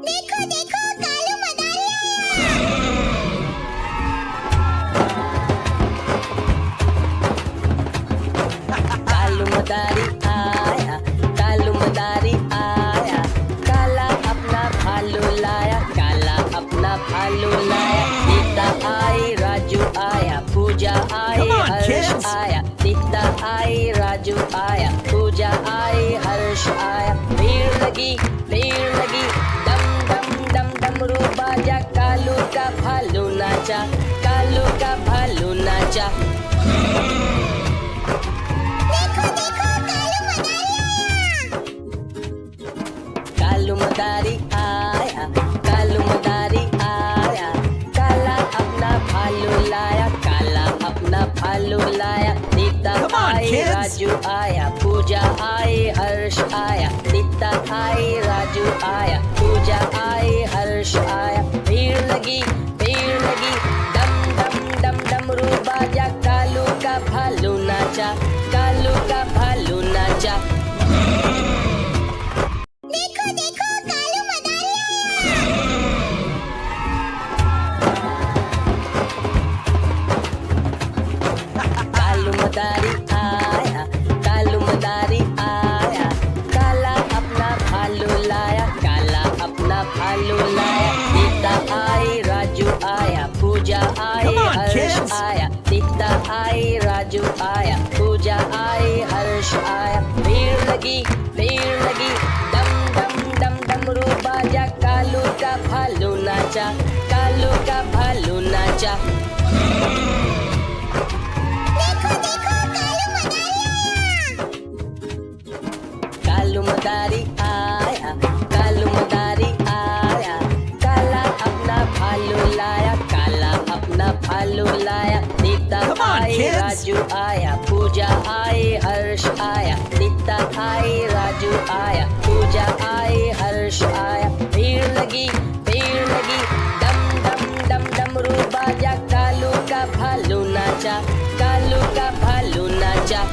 देखो देखो कालू मदारी कालू मदारी आया, कालू मदारी आया, काला अपना भालू लाया, काला अपना भालू लाया। सीता आई, राजू आया, पूजा आई, Come on, हर्ष kids. आया। सीता आई, राजू आया, पूजा आई, हर्ष आया। भीड़ लगी, डम डम डम डमरू बाजा, कालू का भालू नाचा, कालू का भालू नाचा। देखो देखो कालू मदारी कालू मदारी आया, कालू मदारी आया, काला अपना भालू लाया, काला अपना भालू लाया। Sita Come on, I, kids. Raju आया, पूजा आई, हर्ष आया। सीता आई, राजू आया, पूजा आई, हर्ष आया। भीड़ लगी, डम डम डम डमरू बाजा, कालू का भालू नाचा, कालू का भालू नाचा। देखो देखो कालू मदारी कालू मदारी आया, कालू मदारी आया, काला अपना भालू लाया, काला अपना भालू लाया। सीता आई, राजू आया, पूजा आई, Come on, हर्ष kids. आया। सीता आई, राजू आया, पूजा आई, हर्ष आया। भीड़ लगी, डम डम डम डमरू बाजा, कालू का भालू नाचा, कालू का भालू नाचा। देखो देखो कालू मदारी आया, कालू मदारी आया, काला अपना भालू लाया, काला अपना भालू लाया। Sita Come on, I, kids. Raju आया, पूजा आई, हर्ष आया। सीता आई, राजू आया, पूजा आई, हर्ष आया। भीड़ लगी, डम डम डम डमरू बाजा, कालू का भालू नाचा, कालू का भालू नाचा।